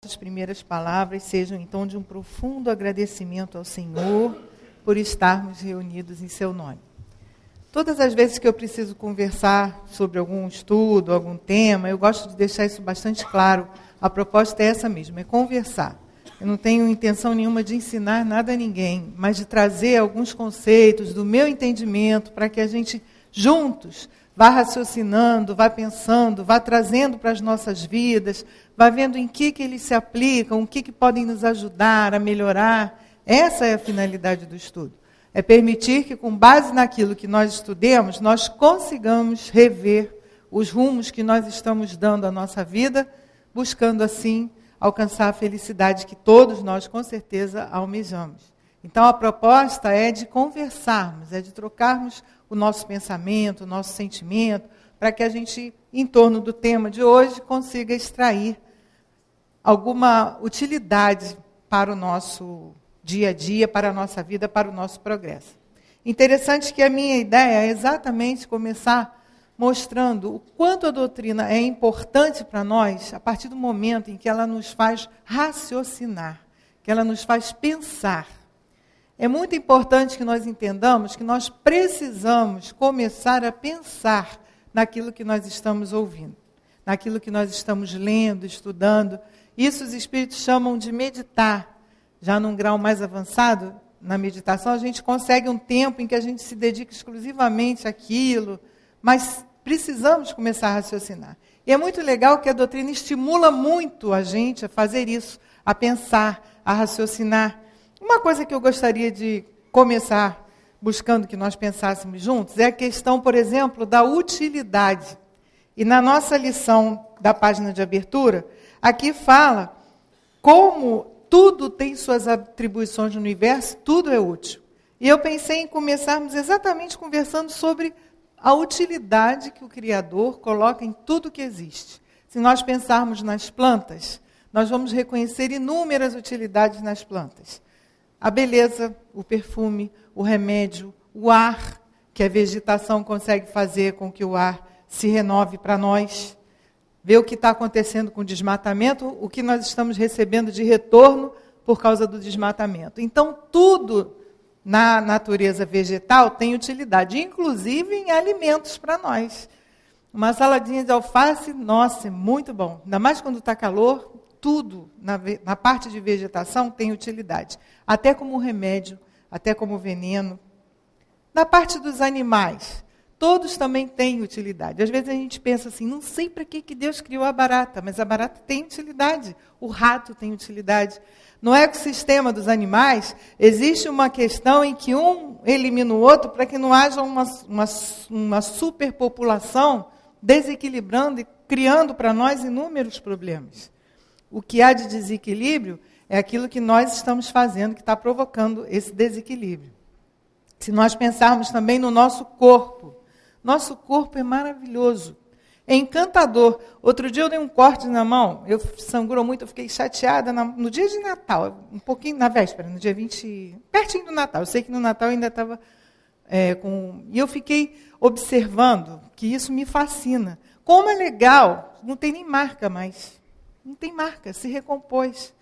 As primeiras palavras sejam então de um profundo agradecimento ao Senhor por estarmos reunidos em seu nome. Todas as vezes que eu preciso conversar sobre algum estudo, algum tema, eu gosto de deixar isso bastante claro. A proposta é essa mesmo, é conversar. Eu não tenho intenção nenhuma de ensinar nada a ninguém, mas de trazer alguns conceitos do meu entendimento para que a gente, juntos, vá raciocinando, vá pensando, vá trazendo para as nossas vidas, vá vendo em que eles se aplicam, o que podem nos ajudar a melhorar. Essa é a finalidade do estudo. É permitir que, com base naquilo que nós estudemos, nós consigamos rever os rumos que nós estamos dando à nossa vida, buscando, assim, alcançar a felicidade que todos nós, com certeza, almejamos. Então, a proposta é de conversarmos, é de trocarmos o nosso pensamento, o nosso sentimento, para que a gente, em torno do tema de hoje, consiga extrair alguma utilidade para o nosso dia a dia, para a nossa vida, para o nosso progresso. Interessante que a minha ideia é exatamente começar mostrando o quanto a doutrina é importante para nós a partir do momento em que ela nos faz raciocinar, que ela nos faz pensar. É muito importante que nós entendamos que nós precisamos começar a pensar naquilo que nós estamos ouvindo, naquilo que nós estamos lendo, estudando. Isso os espíritos chamam de meditar. Já num grau mais avançado, na meditação, a gente consegue um tempo em que a gente se dedica exclusivamente àquilo, mas precisamos começar a raciocinar. E é muito legal que a doutrina estimula muito a gente a fazer isso, a pensar, a raciocinar. Uma coisa que eu gostaria de começar buscando que nós pensássemos juntos é a questão, por exemplo, da utilidade. E na nossa lição da página de abertura, aqui fala como tudo tem suas atribuições no universo, tudo é útil. E eu pensei em começarmos exatamente conversando sobre a utilidade que o Criador coloca em tudo que existe. Se nós pensarmos nas plantas, nós vamos reconhecer inúmeras utilidades nas plantas. A beleza, o perfume, o remédio, o ar, que a vegetação consegue fazer com que o ar se renove para nós. Ver o que está acontecendo com o desmatamento, o que nós estamos recebendo de retorno por causa do desmatamento. Então, tudo na natureza vegetal tem utilidade, inclusive em alimentos para nós. Uma saladinha de alface, nossa, é muito bom. Ainda mais quando está calor, tudo na parte de vegetação tem utilidade. Até como remédio, até como veneno. Na parte dos animais, todos também têm utilidade. Às vezes a gente pensa assim, não sei para que Deus criou a barata, mas a barata tem utilidade. O rato tem utilidade. No ecossistema dos animais, existe uma questão em que um elimina o outro para que não haja uma superpopulação desequilibrando e criando para nós inúmeros problemas. O que há de desequilíbrio é aquilo que nós estamos fazendo, que está provocando esse desequilíbrio. Se nós pensarmos também no nosso corpo é maravilhoso, é encantador. Outro dia eu dei um corte na mão, eu sangrou muito, eu fiquei chateada no dia de Natal, um pouquinho na véspera, no dia 20, pertinho do Natal. Eu sei que no Natal eu ainda estava E eu fiquei observando que isso me fascina. Como é legal, não tem nem marca mais. Não tem marca, se recompôs.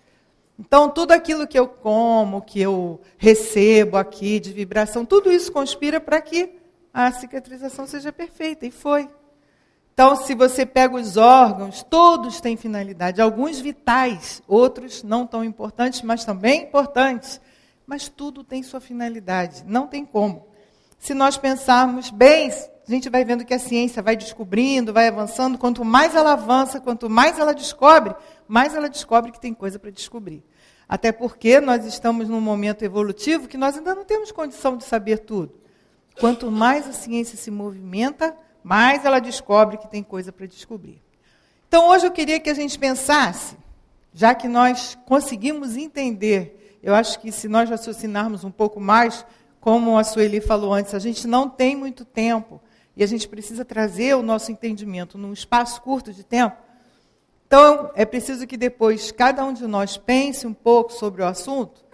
Então, tudo aquilo que eu como, que eu recebo aqui de vibração, tudo isso conspira para que a cicatrização seja perfeita, e foi. Então, se você pega os órgãos, todos têm finalidade, alguns vitais, outros não tão importantes, mas também importantes. Mas tudo tem sua finalidade, não tem como. Se nós pensarmos bem, a gente vai vendo que a ciência vai descobrindo, vai avançando, quanto mais ela avança, quanto mais ela descobre que tem coisa para descobrir. Até porque nós estamos num momento evolutivo que nós ainda não temos condição de saber tudo. Quanto mais a ciência se movimenta, mais ela descobre que tem coisa para descobrir. Então, hoje eu queria que a gente pensasse, já que nós conseguimos entender, eu acho que se nós raciocinarmos um pouco mais, como a Sueli falou antes, a gente não tem muito tempo. e a gente precisa trazer o nosso entendimento num espaço curto de tempo. Então, é preciso que depois cada um de nós pense um pouco sobre o assunto.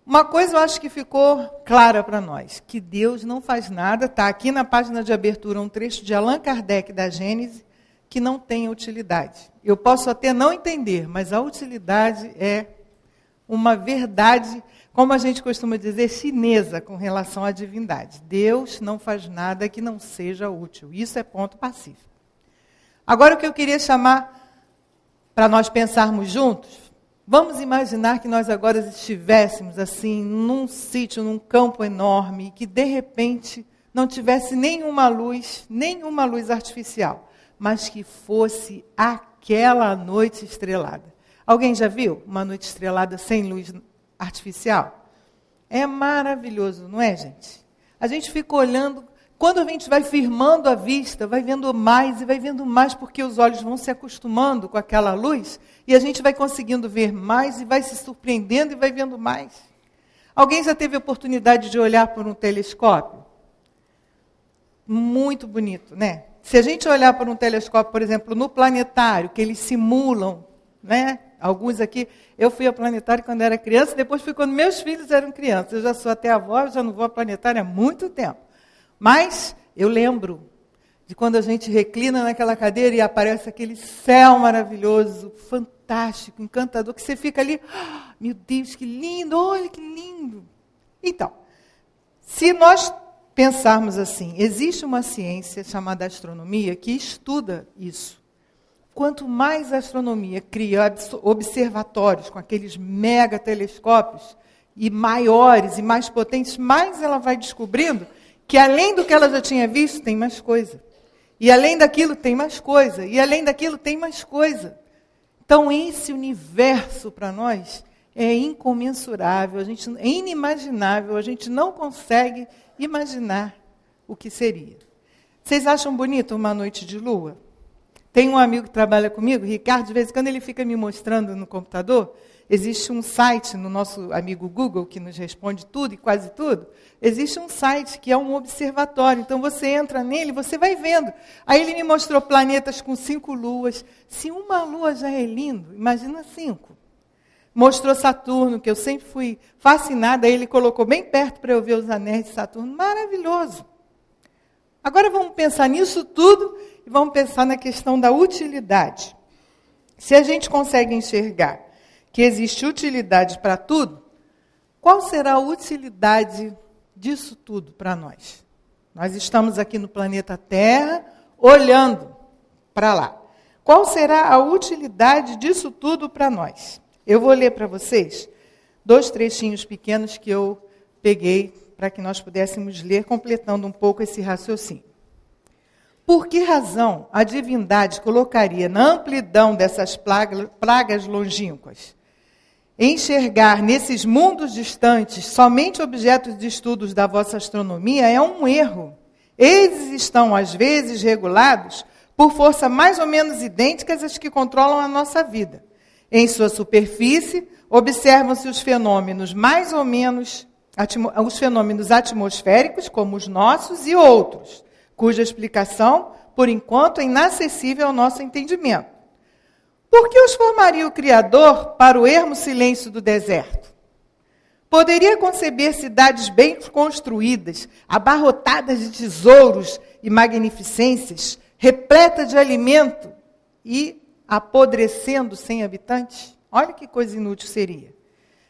Uma coisa eu acho que ficou clara para nós, que Deus não faz nada, está aqui na página de abertura um trecho de Allan Kardec da Gênese, que não tem utilidade. Eu posso até não entender, mas a utilidade é uma verdade, como a gente costuma dizer, chinesa com relação à divindade. Deus não faz nada que não seja útil. Isso é ponto pacífico. Agora, o que eu queria chamar para nós pensarmos juntos, vamos imaginar que nós agora estivéssemos assim, num sítio, num campo enorme, que de repente não tivesse nenhuma luz artificial, mas que fosse aquela noite estrelada. Alguém já viu uma noite estrelada sem luz artificial? É maravilhoso, não é, gente? A gente fica olhando, quando a gente vai firmando a vista, vai vendo mais e vai vendo mais, porque os olhos vão se acostumando com aquela luz, e a gente vai conseguindo ver mais e vai se surpreendendo e vai vendo mais. Alguém já teve a oportunidade de olhar por um telescópio? Muito bonito, né? Se a gente olhar por um telescópio, por exemplo, no planetário, que eles simulam, né? Alguns aqui, eu fui ao planetário quando era criança, depois fui quando meus filhos eram crianças. Eu já sou até avó, eu já não vou ao planetário há muito tempo. Mas eu lembro de quando a gente reclina naquela cadeira e aparece aquele céu maravilhoso, fantástico, encantador, que você fica ali, oh, meu Deus, que lindo, olha que lindo. Então, se nós pensarmos assim, existe uma ciência chamada astronomia que estuda isso. Quanto mais a astronomia cria observatórios com aqueles mega telescópios, e maiores e mais potentes, mais ela vai descobrindo que além do que ela já tinha visto, tem mais coisa. E além daquilo, tem mais coisa. E além daquilo, tem mais coisa. Então, esse universo, para nós, é incomensurável, é inimaginável, a gente não consegue imaginar o que seria. Vocês acham bonito uma noite de lua? Tem um amigo que trabalha comigo, Ricardo, de vez em quando ele fica me mostrando no computador. Existe um site no nosso amigo Google, que nos responde tudo e quase tudo. Existe um site que é um observatório. Então, você entra nele, você vai vendo. Aí ele me mostrou planetas com 5 luas. Se uma lua já é lindo, imagina 5. Mostrou Saturno, que eu sempre fui fascinada. Aí ele colocou bem perto para eu ver os anéis de Saturno. Maravilhoso. Agora vamos pensar nisso tudo e vamos pensar na questão da utilidade. Se a gente consegue enxergar que existe utilidade para tudo, qual será a utilidade disso tudo para nós? Nós estamos aqui no planeta Terra, olhando para lá. Qual será a utilidade disso tudo para nós? Eu vou ler para vocês 2 trechinhos pequenos que eu peguei para que nós pudéssemos ler, completando um pouco esse raciocínio. Por que razão a divindade colocaria na amplidão dessas pragas longínquas? Enxergar nesses mundos distantes somente objetos de estudos da vossa astronomia é um erro. Eles estão, às vezes, regulados por força mais ou menos idênticas às que controlam a nossa vida. Em sua superfície, observam-se os fenômenos mais ou menos, os fenômenos atmosféricos, como os nossos e outros, cuja explicação, por enquanto, é inacessível ao nosso entendimento. Por que os formaria o Criador para o ermo silêncio do deserto? Poderia conceber cidades bem construídas, abarrotadas de tesouros e magnificências, repletas de alimento e apodrecendo sem habitantes? Olha que coisa inútil seria.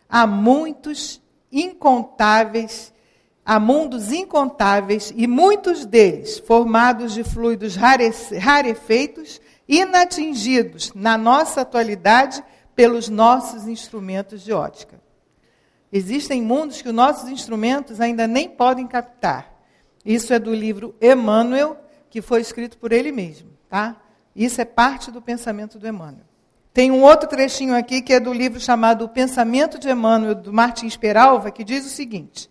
Há mundos incontáveis e muitos deles formados de fluidos rarefeitos, inatingidos na nossa atualidade pelos nossos instrumentos de ótica. Existem mundos que os nossos instrumentos ainda nem podem captar. Isso é do livro Emmanuel, que foi escrito por ele mesmo, tá? Isso é parte do pensamento do Emmanuel. Tem um outro trechinho aqui que é do livro chamado O Pensamento de Emmanuel, do Martins Peralva, que diz o seguinte: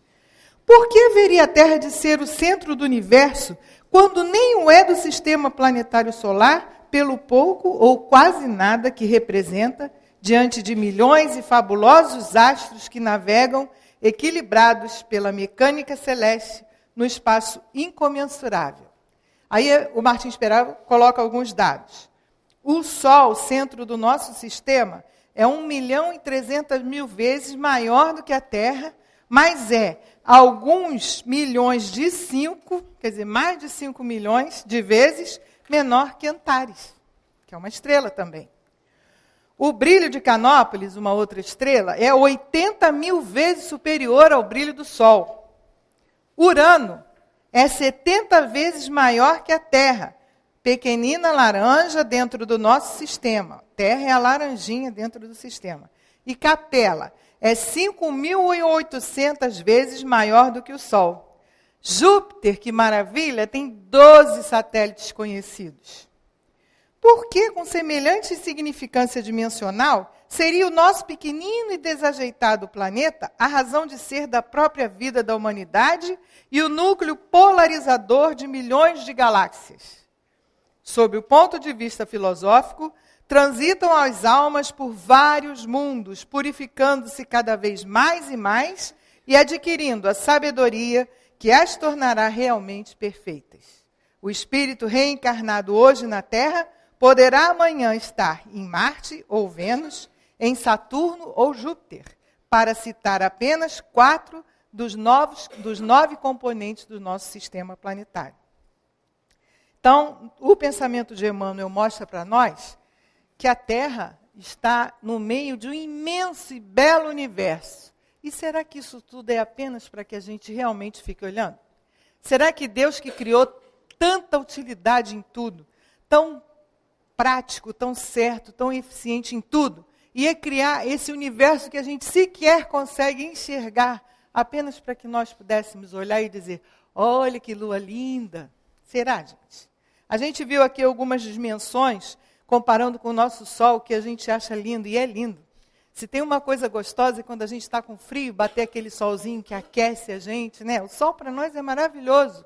por que haveria a Terra de ser o centro do universo, quando nem o é do sistema planetário solar, pelo pouco ou quase nada que representa, diante de milhões e fabulosos astros que navegam, equilibrados pela mecânica celeste, no espaço incomensurável? Aí o Martins Pera coloca alguns dados. O Sol, centro do nosso sistema, é 1.300.000 vezes maior do que a Terra, mas é alguns milhões de 5, quer dizer, mais de 5 milhões de vezes menor que Antares, que é uma estrela também. O brilho de Canópolis, uma outra estrela, é 80.000 vezes superior ao brilho do Sol. Urano é 70 vezes maior que a Terra, pequenina laranja dentro do nosso sistema. Terra é a laranjinha dentro do sistema. E Capela é 5.800 vezes maior do que o Sol. Júpiter, que maravilha, tem 12 satélites conhecidos. Por que, com semelhante insignificância dimensional, seria o nosso pequenino e desajeitado planeta a razão de ser da própria vida da humanidade e o núcleo polarizador de milhões de galáxias? Sob o ponto de vista filosófico, transitam as almas por vários mundos, purificando-se cada vez mais e mais e adquirindo a sabedoria que as tornará realmente perfeitas. O espírito reencarnado hoje na Terra poderá amanhã estar em Marte ou Vênus, em Saturno ou Júpiter, para citar apenas 4 dos 9 componentes do nosso sistema planetário. Então, o pensamento de Emmanuel mostra para nós que a Terra está no meio de um imenso e belo universo. E será que isso tudo é apenas para que a gente realmente fique olhando? Será que Deus, que criou tanta utilidade em tudo, tão prático, tão certo, tão eficiente em tudo, ia criar esse universo que a gente sequer consegue enxergar, apenas para que nós pudéssemos olhar e dizer, olha que lua linda? Será, gente? A gente viu aqui algumas dimensões, comparando com o nosso Sol, que a gente acha lindo, e é lindo. Se tem uma coisa gostosa, é quando a gente está com frio, bater aquele solzinho que aquece a gente, né? O Sol para nós é maravilhoso.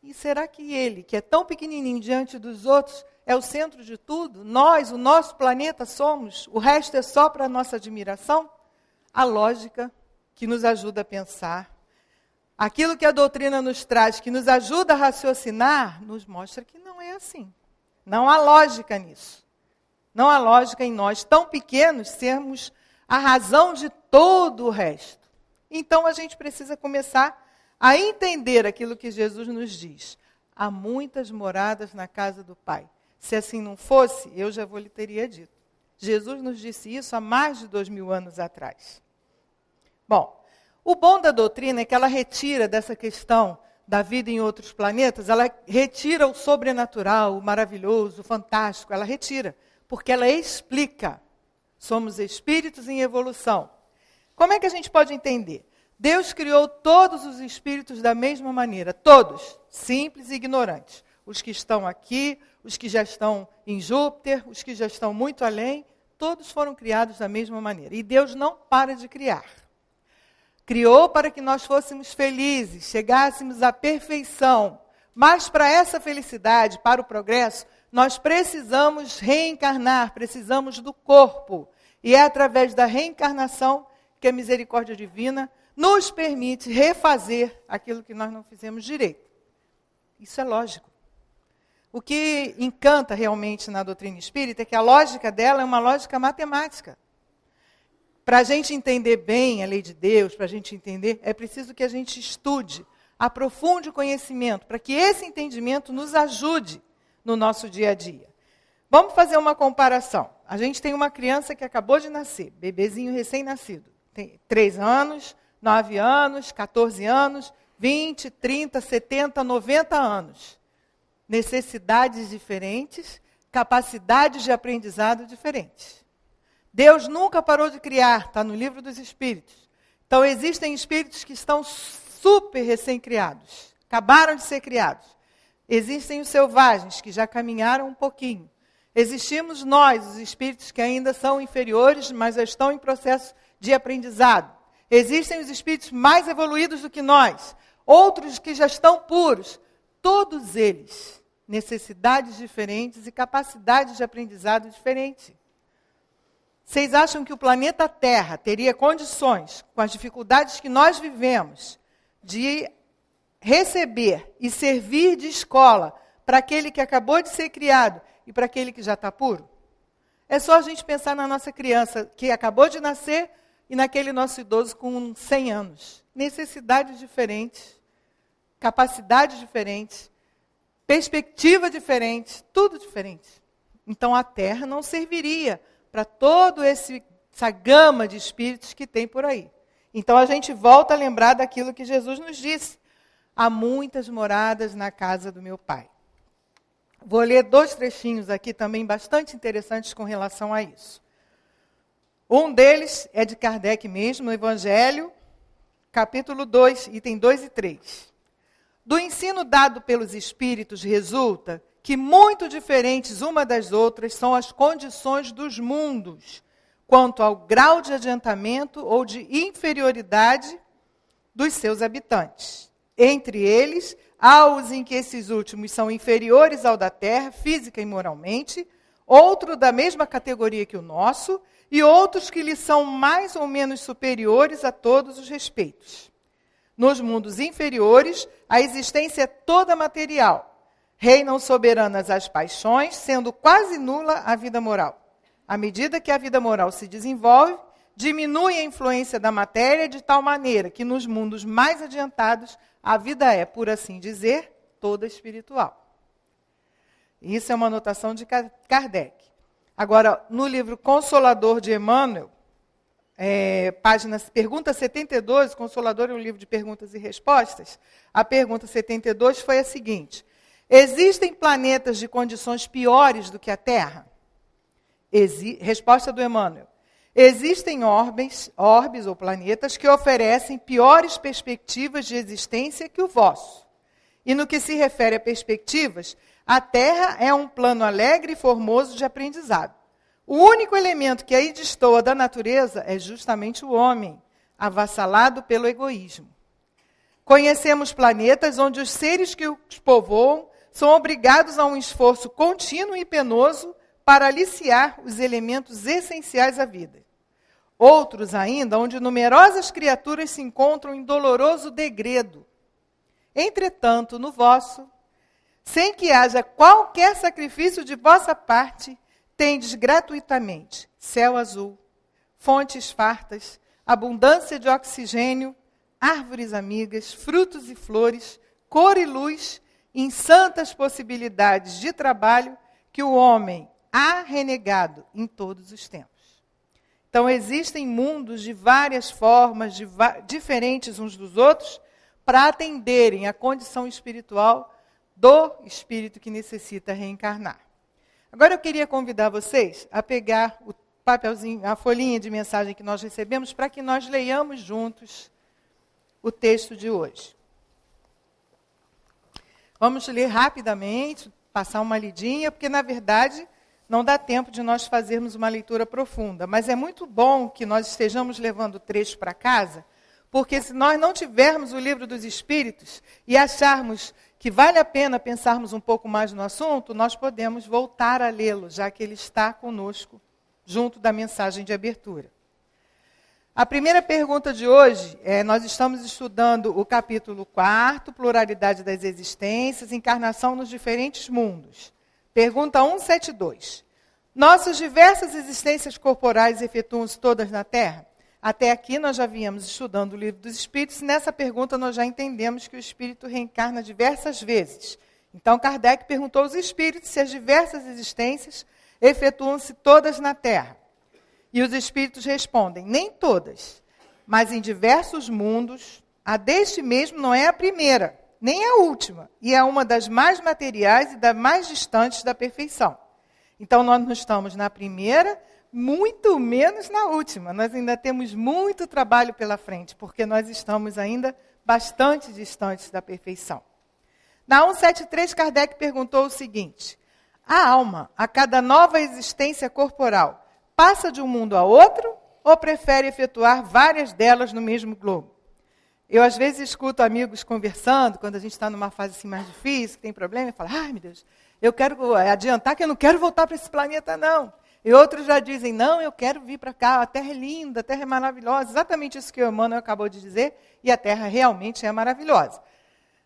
E será que ele, que é tão pequenininho diante dos outros, é o centro de tudo? Nós, o nosso planeta, somos? O resto é só para a nossa admiração? A lógica que nos ajuda a pensar, aquilo que a doutrina nos traz, que nos ajuda a raciocinar, nos mostra que não é assim. Não há lógica nisso. Não há lógica em nós, tão pequenos, sermos a razão de todo o resto. Então, a gente precisa começar a entender aquilo que Jesus nos diz. Há muitas moradas na casa do Pai. Se assim não fosse, eu já lhe teria dito. Jesus nos disse isso há mais de 2000 anos atrás. Bom, o bom da doutrina é que ela retira dessa questão da vida em outros planetas, ela retira o sobrenatural, o maravilhoso, o fantástico, ela retira, porque ela explica. Somos espíritos em evolução. Como é que a gente pode entender? Deus criou todos os espíritos da mesma maneira, todos, simples e ignorantes. Os que estão aqui, os que já estão em Júpiter, os que já estão muito além, todos foram criados da mesma maneira. E Deus não para de criar. Criou para que nós fôssemos felizes, chegássemos à perfeição. Mas para essa felicidade, para o progresso, nós precisamos reencarnar, precisamos do corpo. E é através da reencarnação que a misericórdia divina nos permite refazer aquilo que nós não fizemos direito. Isso é lógico. O que encanta realmente na doutrina espírita é que a lógica dela é uma lógica matemática. Para a gente entender bem a lei de Deus, para a gente entender, é preciso que a gente estude, aprofunde o conhecimento, para que esse entendimento nos ajude no nosso dia a dia. Vamos fazer uma comparação. A gente tem uma criança que acabou de nascer, bebezinho recém-nascido. Tem 3 anos, 9 anos, 14 anos, 20, 30, 70, 90 anos. Necessidades diferentes, capacidades de aprendizado diferentes. Deus nunca parou de criar, está no livro dos Espíritos. Então, existem espíritos que estão super recém-criados, acabaram de ser criados. Existem os selvagens, que já caminharam um pouquinho. Existimos nós, os espíritos que ainda são inferiores, mas já estão em processo de aprendizado. Existem os espíritos mais evoluídos do que nós, outros que já estão puros. Todos eles, necessidades diferentes e capacidades de aprendizado diferentes. Vocês acham que o planeta Terra teria condições, com as dificuldades que nós vivemos, de receber e servir de escola para aquele que acabou de ser criado e para aquele que já está puro? É só a gente pensar na nossa criança que acabou de nascer e naquele nosso idoso com 100 anos. Necessidades diferentes, capacidades diferentes, perspectiva diferente, tudo diferente. Então a terra não serviria para toda essa gama de espíritos que tem por aí. Então a gente volta a lembrar daquilo que Jesus nos disse. Há muitas moradas na casa do meu Pai. Vou ler 2 trechinhos aqui também bastante interessantes com relação a isso. Um deles é de Kardec mesmo, no Evangelho, capítulo 2, item 2 e 3. Do ensino dado pelos Espíritos resulta que muito diferentes uma das outras são as condições dos mundos, quanto ao grau de adiantamento ou de inferioridade dos seus habitantes. Entre eles, há os em que esses últimos são inferiores ao da terra, física e moralmente, outro da mesma categoria que o nosso, e outros que lhe são mais ou menos superiores a todos os respeitos. Nos mundos inferiores, a existência é toda material. Reinam soberanas as paixões, sendo quase nula a vida moral. À medida que a vida moral se desenvolve, diminui a influência da matéria de tal maneira que nos mundos mais adiantados a vida é, por assim dizer, toda espiritual. Isso é uma anotação de Kardec. Agora, no livro Consolador de Emmanuel, pergunta 72, Consolador é um livro de perguntas e respostas, a pergunta 72 foi a seguinte: existem planetas de condições piores do que a Terra? Resposta do Emmanuel: existem orbes ou planetas que oferecem piores perspectivas de existência que o vosso. E no que se refere a perspectivas, a Terra é um plano alegre e formoso de aprendizado. O único elemento que aí destoa da natureza é justamente o homem, avassalado pelo egoísmo. Conhecemos planetas onde os seres que os povoam são obrigados a um esforço contínuo e penoso para aliciar os elementos essenciais à vida. Outros ainda, onde numerosas criaturas se encontram em doloroso degredo. Entretanto, no vosso, sem que haja qualquer sacrifício de vossa parte, tendes gratuitamente céu azul, fontes fartas, abundância de oxigênio, árvores amigas, frutos e flores, cor e luz, insantas possibilidades de trabalho que o homem há renegado em todos os tempos. Então, existem mundos de várias formas, diferentes uns dos outros, para atenderem à condição espiritual do espírito que necessita reencarnar. Agora eu queria convidar vocês a pegar o papelzinho, a folhinha de mensagem que nós recebemos, para que nós leiamos juntos o texto de hoje. Vamos ler rapidamente, passar uma lidinha, porque, na verdade, não dá tempo de nós fazermos uma leitura profunda. Mas é muito bom que nós estejamos levando o trecho para casa, porque se nós não tivermos o livro dos Espíritos e acharmos que vale a pena pensarmos um pouco mais no assunto, nós podemos voltar a lê-lo, já que ele está conosco, junto da mensagem de abertura. A primeira pergunta de hoje, nós estamos estudando o capítulo 4, Pluralidade das Existências, Encarnação nos Diferentes Mundos. Pergunta 172. Nossas diversas existências corporais efetuam-se todas na Terra? Até aqui nós já viemos estudando o Livro dos Espíritos, e nessa pergunta nós já entendemos que o Espírito reencarna diversas vezes. Então Kardec perguntou aos Espíritos se as diversas existências efetuam-se todas na Terra. E os Espíritos respondem, nem todas, mas em diversos mundos, a deste mesmo não é a primeira, nem a última, e é uma das mais materiais e das mais distantes da perfeição. Então nós não estamos na primeira, muito menos na última. Nós ainda temos muito trabalho pela frente, porque nós estamos ainda bastante distantes da perfeição. Na 173, Kardec perguntou o seguinte: a alma, a cada nova existência corporal, passa de um mundo a outro ou prefere efetuar várias delas no mesmo globo? Eu, às vezes, escuto amigos conversando, quando a gente está numa fase assim mais difícil, que tem problema, e falo, ai, meu Deus, eu quero adiantar que eu não quero voltar para esse planeta, não. E outros já dizem, não, eu quero vir para cá, a Terra é linda, a Terra é maravilhosa. Exatamente isso que o Emmanuel acabou de dizer, e a Terra realmente é maravilhosa.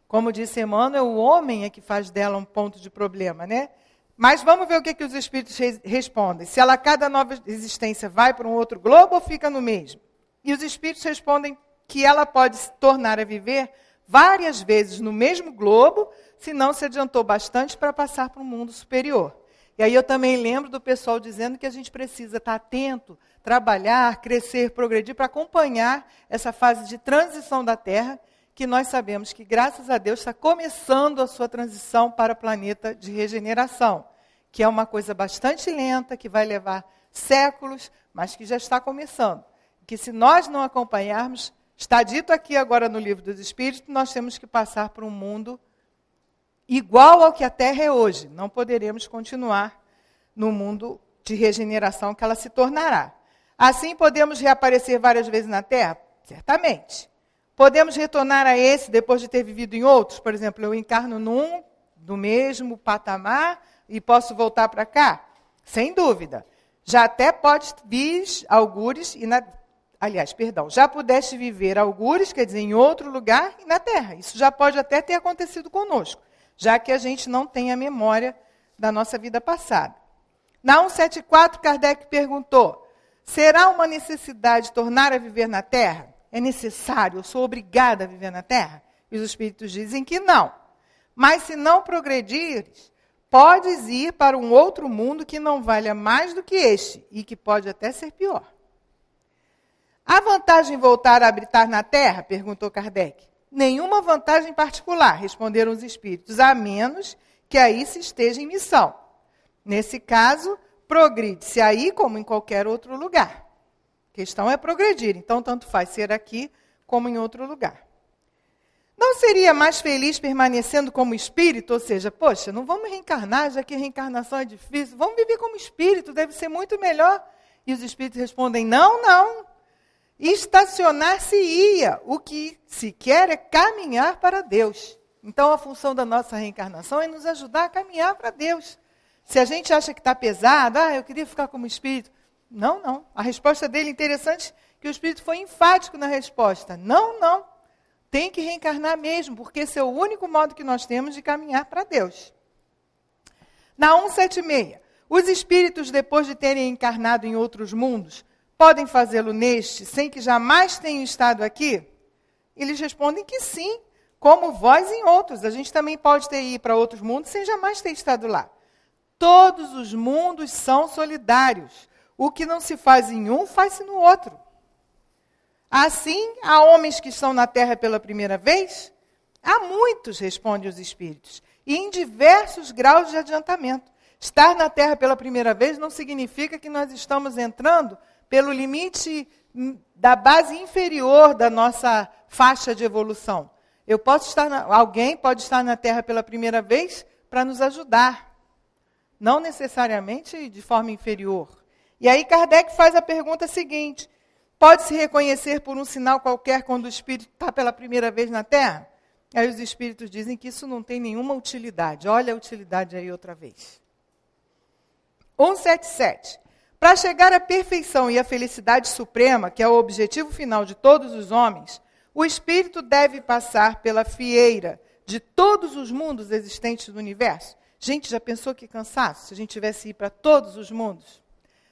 Como disse Emmanuel, o homem é que faz dela um ponto de problema, né? Mas vamos ver o que os espíritos respondem. Se ela, cada nova existência, vai para um outro globo ou fica no mesmo? E os espíritos respondem que ela pode se tornar a viver várias vezes no mesmo globo, se não se adiantou bastante para passar para um mundo superior. E aí eu também lembro do pessoal dizendo que a gente precisa estar atento, trabalhar, crescer, progredir, para acompanhar essa fase de transição da Terra, que nós sabemos que, graças a Deus, está começando a sua transição para o planeta de regeneração, que é uma coisa bastante lenta, que vai levar séculos, mas que já está começando. Que se nós não acompanharmos, está dito aqui agora no Livro dos Espíritos, nós temos que passar por um mundo igual ao que a Terra é hoje. Não poderemos continuar no mundo de regeneração que ela se tornará. Assim, podemos reaparecer várias vezes na Terra? Certamente. Podemos retornar a esse depois de ter vivido em outros? Por exemplo, eu encarno num, do mesmo patamar, e posso voltar para cá? Sem dúvida. Já até pode vir algures, já pudeste viver algures, quer dizer, em outro lugar e na Terra. Isso já pode até ter acontecido conosco, já que a gente não tem a memória da nossa vida passada. Na 174, Kardec perguntou, será uma necessidade tornar a viver na Terra? É necessário, eu sou obrigada a viver na Terra? E os espíritos dizem que não. Mas se não progredires, podes ir para um outro mundo que não valha mais do que este, e que pode até ser pior. Há vantagem em voltar a habitar na Terra? Perguntou Kardec. Nenhuma vantagem particular, responderam os espíritos, a menos que aí se esteja em missão. Nesse caso, progride-se aí como em qualquer outro lugar. A questão é progredir, então tanto faz ser aqui como em outro lugar. Não seria mais feliz permanecendo como espírito? Ou seja, poxa, não vamos reencarnar, já que a reencarnação é difícil, vamos viver como espírito, deve ser muito melhor. E os espíritos respondem, não. Estacionar-se-ia. O que se quer é caminhar para Deus. Então, a função da nossa reencarnação é nos ajudar a caminhar para Deus. Se a gente acha que está pesado, eu queria ficar como espírito. Não. A resposta dele é interessante, que o espírito foi enfático na resposta. Não. Tem que reencarnar mesmo, porque esse é o único modo que nós temos de caminhar para Deus. Na 176, os espíritos, depois de terem encarnado em outros mundos, podem fazê-lo neste, sem que jamais tenham estado aqui? Eles respondem que sim, como vós em outros. A gente também pode ter ido para outros mundos sem jamais ter estado lá. Todos os mundos são solidários. O que não se faz em um, faz-se no outro. Assim, há homens que estão na Terra pela primeira vez? Há muitos, respondem os espíritos, e em diversos graus de adiantamento. Estar na Terra pela primeira vez não significa que nós estamos entrando pelo limite da base inferior da nossa faixa de evolução. Alguém pode estar na Terra pela primeira vez para nos ajudar, não necessariamente de forma inferior. E aí Kardec faz a pergunta seguinte, pode-se reconhecer por um sinal qualquer quando o espírito está pela primeira vez na Terra? Aí os espíritos dizem que isso não tem nenhuma utilidade. Olha a utilidade aí outra vez. 177. Para chegar à perfeição e à felicidade suprema, que é o objetivo final de todos os homens, o espírito deve passar pela fieira de todos os mundos existentes no universo. Gente, já pensou que cansaço se a gente tivesse ido para todos os mundos?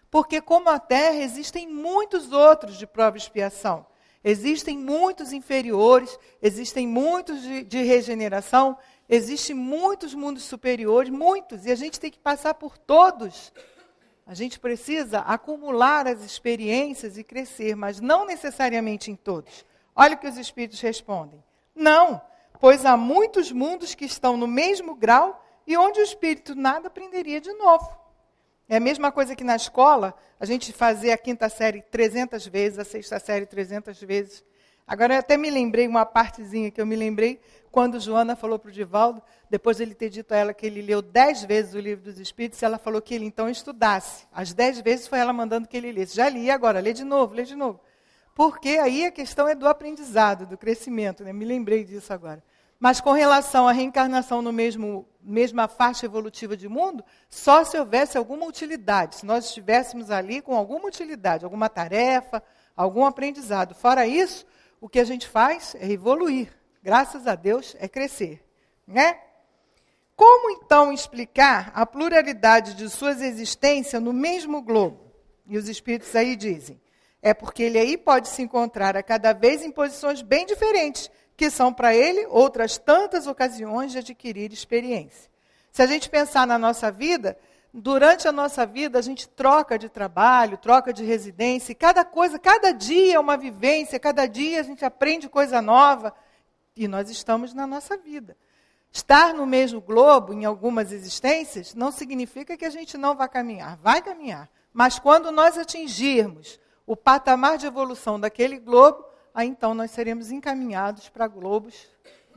Porque como a Terra, existem muitos outros de prova e expiação. Existem muitos inferiores, existem muitos de regeneração, existem muitos mundos superiores, muitos, e a gente tem que passar por todos. A gente precisa acumular as experiências e crescer, mas não necessariamente em todos. Olha o que os espíritos respondem. Não, pois há muitos mundos que estão no mesmo grau e onde o espírito nada aprenderia de novo. É a mesma coisa que na escola, a gente fazer a 5ª série 300 vezes, a 6ª série 300 vezes. Agora, eu até me lembrei, uma partezinha que eu me lembrei, quando Joana falou para o Divaldo, depois de ele ter dito a ela que ele leu 10 vezes o Livro dos Espíritos, ela falou que ele então estudasse. As 10 vezes foi ela mandando que ele lesse. Já li, agora, lê de novo. Porque aí a questão é do aprendizado, do crescimento, né? Me lembrei disso agora. Mas com relação à reencarnação no mesma faixa evolutiva de mundo, só se houvesse alguma utilidade, se nós estivéssemos ali com alguma utilidade, alguma tarefa, algum aprendizado. Fora isso, o que a gente faz é evoluir Graças a Deus é crescer, né? Como então explicar a pluralidade de suas existências no mesmo globo? E os espíritos aí dizem, é porque ele aí pode se encontrar a cada vez em posições bem diferentes, que são para ele outras tantas ocasiões de adquirir experiência. Se a gente pensar na nossa vida, durante a nossa vida a gente troca de trabalho, troca de residência, e cada dia é uma vivência, cada dia a gente aprende coisa nova, e nós estamos na nossa vida. Estar no mesmo globo, em algumas existências, não significa que a gente não vai caminhar. Vai caminhar. Mas quando nós atingirmos o patamar de evolução daquele globo, aí então nós seremos encaminhados para globos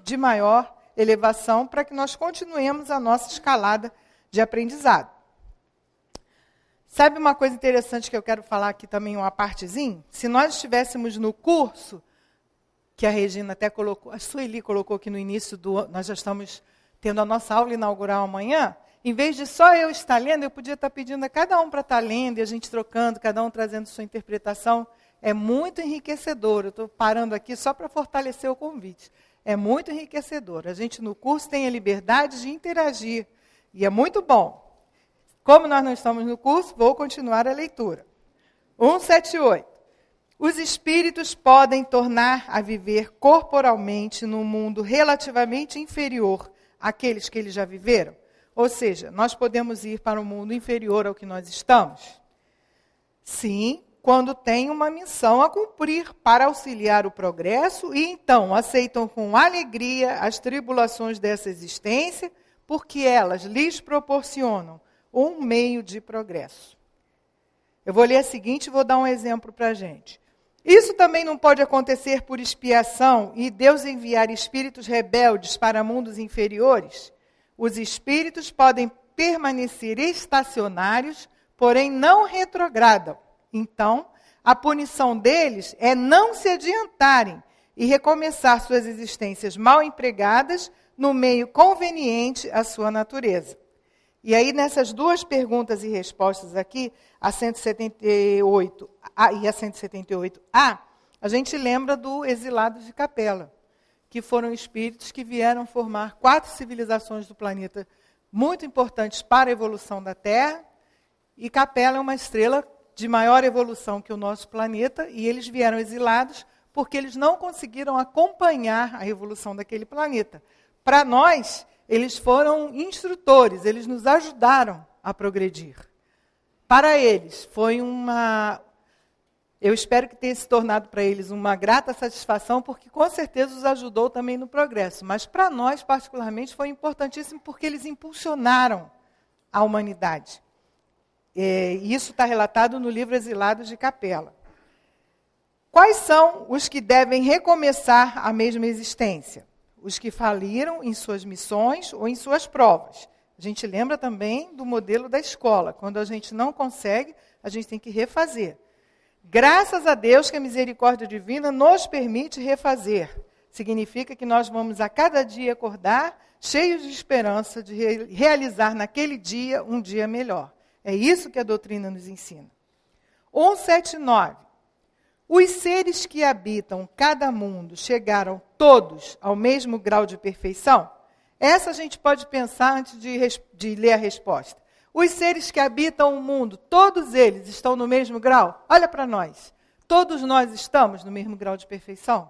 de maior elevação, para que nós continuemos a nossa escalada de aprendizado. Sabe uma coisa interessante que eu quero falar aqui também, uma partezinha? Se nós estivéssemos no curso, que a Regina até colocou, a Sueli colocou aqui no início nós já estamos tendo a nossa aula inaugural amanhã, em vez de só eu estar lendo, eu podia estar pedindo a cada um para estar lendo, e a gente trocando, cada um trazendo sua interpretação. É muito enriquecedor. Eu estou parando aqui só para fortalecer o convite. É muito enriquecedor. A gente no curso tem a liberdade de interagir, e é muito bom. Como nós não estamos no curso, vou continuar a leitura. 178. Os espíritos podem tornar a viver corporalmente num mundo relativamente inferior àqueles que eles já viveram? Ou seja, nós podemos ir para um mundo inferior ao que nós estamos? Sim, quando têm uma missão a cumprir para auxiliar o progresso e então aceitam com alegria as tribulações dessa existência, porque elas lhes proporcionam um meio de progresso. Eu vou ler a seguinte e vou dar um exemplo para a gente. Isso também não pode acontecer por expiação e Deus enviar espíritos rebeldes para mundos inferiores? Os espíritos podem permanecer estacionários, porém não retrogradam. Então, a punição deles é não se adiantarem e recomeçar suas existências mal empregadas no meio conveniente à sua natureza. E aí, nessas duas perguntas e respostas aqui, a 178 e a 178A, a gente lembra do Exilados de Capela, que foram espíritos que vieram formar 4 civilizações do planeta muito importantes para a evolução da Terra, e Capela é uma estrela de maior evolução que o nosso planeta, e eles vieram exilados porque eles não conseguiram acompanhar a evolução daquele planeta. Para nós, eles foram instrutores, eles nos ajudaram a progredir. Para eles, foi eu espero que tenha se tornado para eles uma grata satisfação, porque com certeza os ajudou também no progresso. Mas para nós, particularmente, foi importantíssimo porque eles impulsionaram a humanidade. Isso está relatado no livro Exilados de Capela. Quais são os que devem recomeçar a mesma existência? Os que faliram em suas missões ou em suas provas. A gente lembra também do modelo da escola. Quando a gente não consegue, a gente tem que refazer. Graças a Deus que a misericórdia divina nos permite refazer. Significa que nós vamos a cada dia acordar cheios de esperança de realizar naquele dia um dia melhor. É isso que a doutrina nos ensina. 179. Os seres que habitam cada mundo chegaram todos ao mesmo grau de perfeição? Essa a gente pode pensar antes de ler a resposta. Os seres que habitam o mundo, todos eles estão no mesmo grau? Olha para nós. Todos nós estamos no mesmo grau de perfeição?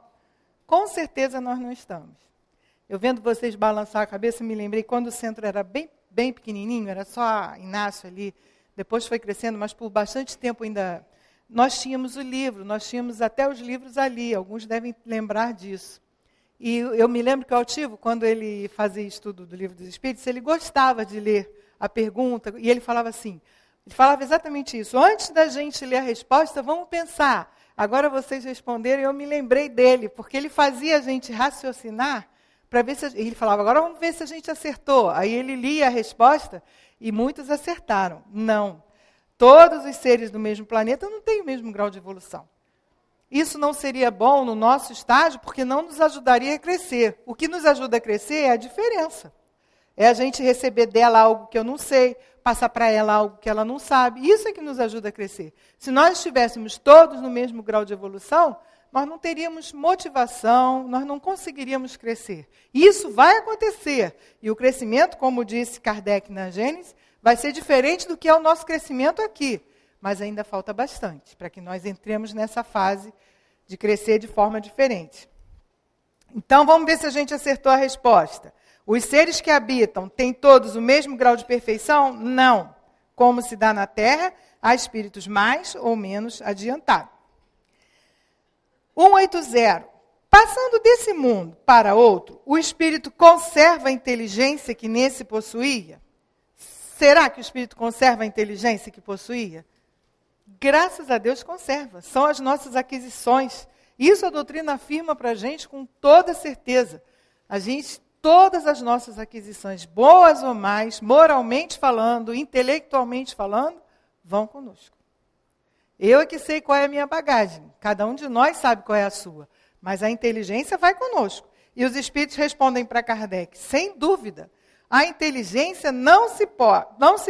Com certeza nós não estamos. Eu vendo vocês balançar a cabeça, me lembrei quando o centro era bem pequenininho, era só Inácio ali, depois foi crescendo, mas por bastante tempo ainda... Nós tínhamos o livro, nós tínhamos até os livros ali, alguns devem lembrar disso. E eu me lembro que o Altivo, quando ele fazia estudo do Livro dos Espíritos, ele gostava de ler a pergunta, e ele falava assim, ele falava exatamente isso, antes da gente ler a resposta, vamos pensar. Agora vocês responderam, e eu me lembrei dele, porque ele fazia a gente raciocinar, para ver se ele falava, agora vamos ver se a gente acertou. Aí ele lia a resposta, e muitos acertaram. Não. Todos os seres do mesmo planeta não têm o mesmo grau de evolução. Isso não seria bom no nosso estágio, porque não nos ajudaria a crescer. O que nos ajuda a crescer é a diferença. É a gente receber dela algo que eu não sei, passar para ela algo que ela não sabe. Isso é que nos ajuda a crescer. Se nós estivéssemos todos no mesmo grau de evolução, nós não teríamos motivação, nós não conseguiríamos crescer. Isso vai acontecer. E o crescimento, como disse Kardec na Gênesis, vai ser diferente do que é o nosso crescimento aqui. Mas ainda falta bastante para que nós entremos nessa fase de crescer de forma diferente. Então, vamos ver se a gente acertou a resposta. Os seres que habitam têm todos o mesmo grau de perfeição? Não. Como se dá na Terra, há espíritos mais ou menos adiantados. 180. Passando desse mundo para outro, o espírito conserva a inteligência que nesse possuía? Será que o espírito conserva a inteligência que possuía? Graças a Deus conserva. São as nossas aquisições. Isso a doutrina afirma para a gente com toda certeza. Todas as nossas aquisições, boas ou mais, moralmente falando, intelectualmente falando, vão conosco. Eu é que sei qual é a minha bagagem. Cada um de nós sabe qual é a sua. Mas a inteligência vai conosco. E os espíritos respondem para Kardec, sem dúvida, a inteligência não se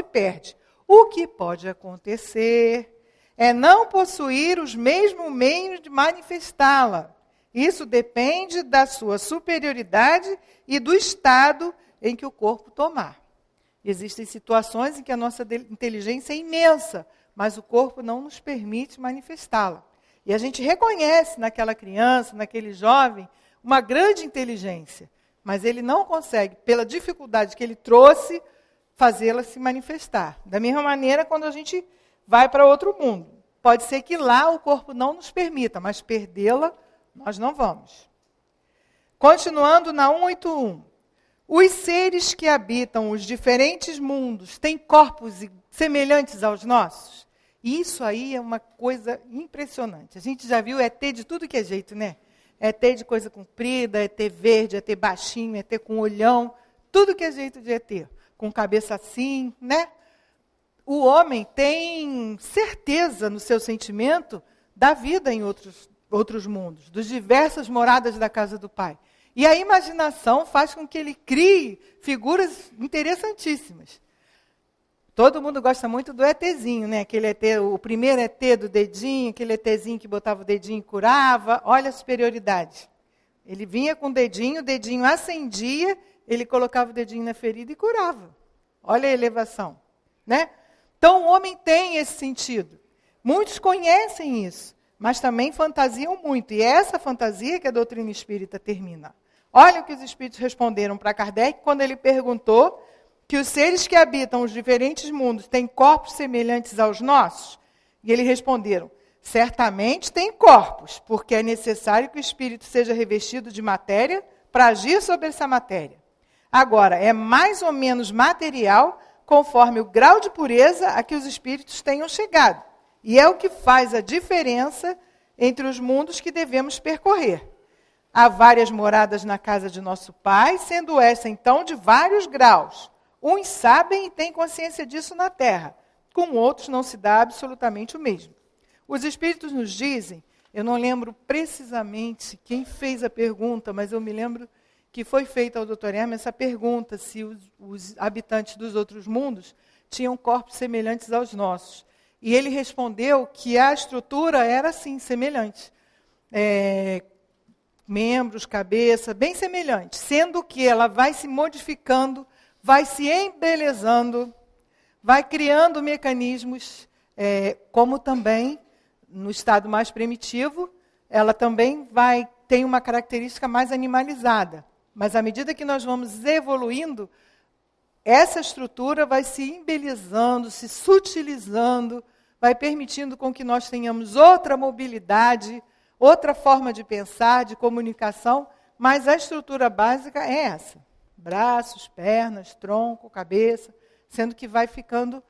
perde. O que pode acontecer é não possuir os mesmos meios de manifestá-la. Isso depende da sua superioridade e do estado em que o corpo tomar. Existem situações em que a nossa inteligência é imensa, mas o corpo não nos permite manifestá-la. E a gente reconhece naquela criança, naquele jovem, uma grande inteligência, mas ele não consegue, pela dificuldade que ele trouxe, fazê-la se manifestar. Da mesma maneira, quando a gente vai para outro mundo. Pode ser que lá o corpo não nos permita, mas perdê-la nós não vamos. Continuando na 181. Os seres que habitam os diferentes mundos têm corpos semelhantes aos nossos? Isso aí é uma coisa impressionante. A gente já viu ET de tudo que é jeito, né? ET de coisa comprida, ET verde, ET baixinho, ET com olhão, tudo que é jeito de ET. Com cabeça assim, né? O homem tem certeza no seu sentimento da vida em outros mundos, das diversas moradas da casa do Pai. E a imaginação faz com que ele crie figuras interessantíssimas. Todo mundo gosta muito do ETzinho, né? Aquele ET, o primeiro ET do dedinho, aquele ETzinho que botava o dedinho e curava. Olha a superioridade. Ele vinha com o dedinho acendia, ele colocava o dedinho na ferida e curava. Olha a elevação, né? Então, o homem tem esse sentido. Muitos conhecem isso, mas também fantasiam muito. E é essa fantasia que a doutrina espírita termina. Olha o que os espíritos responderam para Kardec quando ele perguntou que os seres que habitam os diferentes mundos têm corpos semelhantes aos nossos. E eles responderam, certamente têm corpos, porque é necessário que o espírito seja revestido de matéria para agir sobre essa matéria. Agora, é mais ou menos material conforme o grau de pureza a que os espíritos tenham chegado. E é o que faz a diferença entre os mundos que devemos percorrer. Há várias moradas na casa de nosso Pai, sendo essa, então, de vários graus. Uns sabem e têm consciência disso na Terra, com outros não se dá absolutamente o mesmo. Os espíritos nos dizem, eu não lembro precisamente quem fez a pergunta, mas eu me lembro que foi feita ao Dr. Hermes essa pergunta, se os habitantes dos outros mundos tinham corpos semelhantes aos nossos. E ele respondeu que a estrutura era, sim, semelhante. Membros, cabeça, bem semelhante, sendo que ela vai se modificando, vai se embelezando, vai criando mecanismos, como também, no estado mais primitivo, ela também tem uma característica mais animalizada. Mas à medida que nós vamos evoluindo, essa estrutura vai se embelezando, se sutilizando, vai permitindo com que nós tenhamos outra mobilidade, outra forma de pensar, de comunicação, mas a estrutura básica é essa. Braços, pernas, tronco, cabeça, sendo que vai ficando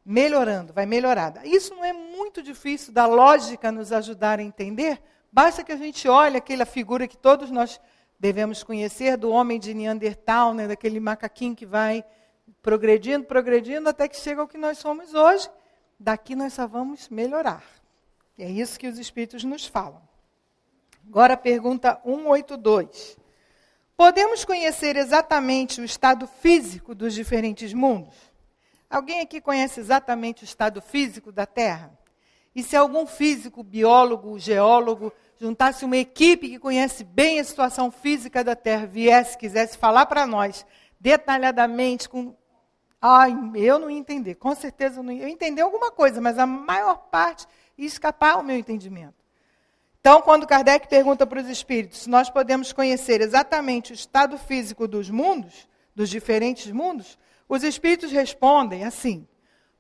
melhorando, vai melhorada. Isso não é muito difícil da lógica nos ajudar a entender, basta que a gente olhe aquela figura que todos nós devemos conhecer do homem de Neandertal, né, daquele macaquinho que vai progredindo, até que chega ao que nós somos hoje. Daqui nós só vamos melhorar. E é isso que os espíritos nos falam. Agora a pergunta 182. Podemos conhecer exatamente o estado físico dos diferentes mundos? Alguém aqui conhece exatamente o estado físico da Terra? E se algum físico, biólogo, geólogo, juntasse uma equipe que conhece bem a situação física da Terra, viesse, quisesse falar para nós detalhadamente, eu não ia entender, com certeza eu não ia. Eu ia entender alguma coisa, mas a maior parte ia escapar ao meu entendimento. Então, quando Kardec pergunta para os espíritos se nós podemos conhecer exatamente o estado físico dos mundos, dos diferentes mundos, os espíritos respondem assim: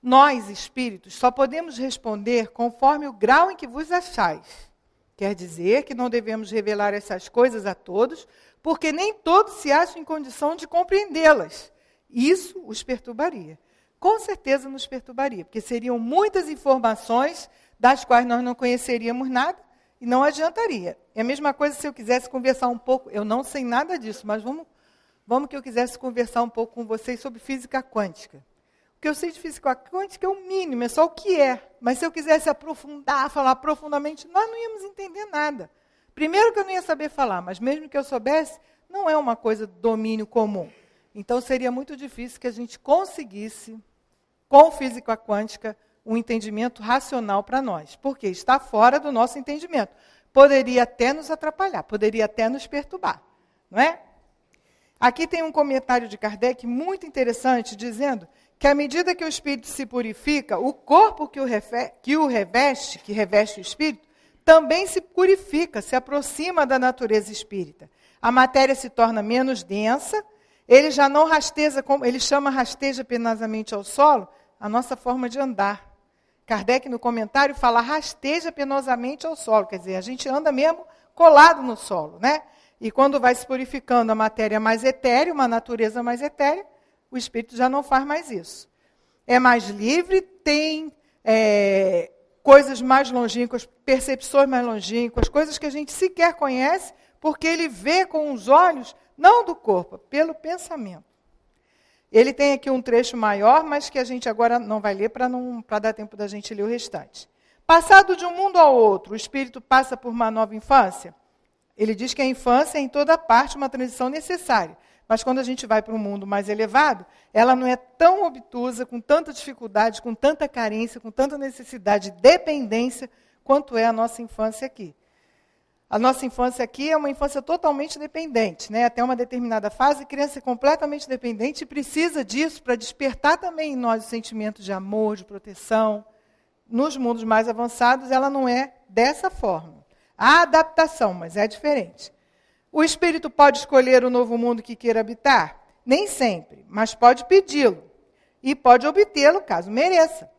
nós, espíritos, só podemos responder conforme o grau em que vos achais. Quer dizer que não devemos revelar essas coisas a todos, porque nem todos se acham em condição de compreendê-las. Isso os perturbaria. Com certeza nos perturbaria, porque seriam muitas informações das quais nós não conheceríamos nada e não adiantaria. É a mesma coisa se eu quisesse conversar um pouco, eu não sei nada disso, mas vamos que eu quisesse conversar um pouco com vocês sobre física quântica. O que eu sei de física quântica é o mínimo, é só o que é. Mas se eu quisesse aprofundar, falar profundamente, nós não íamos entender nada. Primeiro que eu não ia saber falar, mas mesmo que eu soubesse, não é uma coisa de domínio comum. Então seria muito difícil que a gente conseguisse, com física quântica, um entendimento racional para nós. Porque está fora do nosso entendimento. Poderia até nos atrapalhar, poderia até nos perturbar. Não é? Aqui tem um comentário de Kardec muito interessante, dizendo que à medida que o espírito se purifica, o corpo que reveste o espírito, também se purifica, se aproxima da natureza espírita. A matéria se torna menos densa, ele já não rasteja, como ele chama rasteja penosamente ao solo, a nossa forma de andar. Kardec, no comentário, fala rasteja penosamente ao solo, quer dizer, a gente anda mesmo colado no solo, né? E quando vai se purificando a matéria mais etérea, uma natureza mais etérea, o espírito já não faz mais isso. É mais livre, tem coisas mais longínquas, percepções mais longínquas, coisas que a gente sequer conhece, porque ele vê com os olhos, não do corpo, pelo pensamento. Ele tem aqui um trecho maior, mas que a gente agora não vai ler para dar tempo da gente ler o restante. Passado de um mundo ao outro, o espírito passa por uma nova infância. Ele diz que a infância é em toda parte uma transição necessária. Mas quando a gente vai para um mundo mais elevado, ela não é tão obtusa, com tanta dificuldade, com tanta carência, com tanta necessidade de dependência, quanto é a nossa infância aqui. A nossa infância aqui é uma infância totalmente dependente, né? Até uma determinada fase, a criança é completamente dependente e precisa disso para despertar também em nós o sentimento de amor, de proteção. Nos mundos mais avançados, ela não é dessa forma. Há adaptação, mas é diferente. O espírito pode escolher o novo mundo que queira habitar? Nem sempre, mas pode pedi-lo. E pode obtê-lo, caso mereça.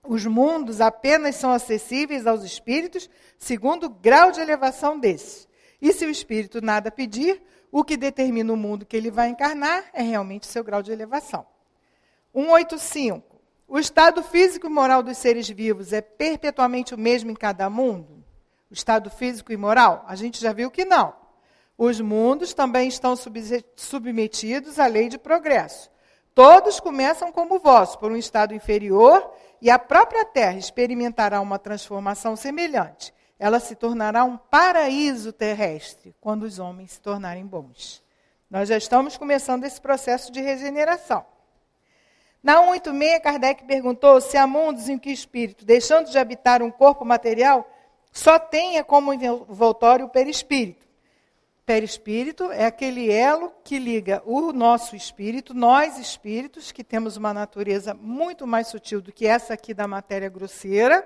Os mundos apenas são acessíveis aos espíritos segundo o grau de elevação desses. E se o espírito nada pedir, o que determina o mundo que ele vai encarnar é realmente seu grau de elevação. 185. O estado físico e moral dos seres vivos é perpetuamente o mesmo em cada mundo? O estado físico e moral? A gente já viu que não. Os mundos também estão submetidos à lei de progresso. Todos começam como o vosso, por um estado inferior, e a própria Terra experimentará uma transformação semelhante. Ela se tornará um paraíso terrestre, quando os homens se tornarem bons. Nós já estamos começando esse processo de regeneração. Na 186, Kardec perguntou se há mundos em que o espírito, deixando de habitar um corpo material, só tenha como envoltório o perispírito. Perispírito é aquele elo que liga o nosso espírito, nós espíritos, que temos uma natureza muito mais sutil do que essa aqui da matéria grosseira,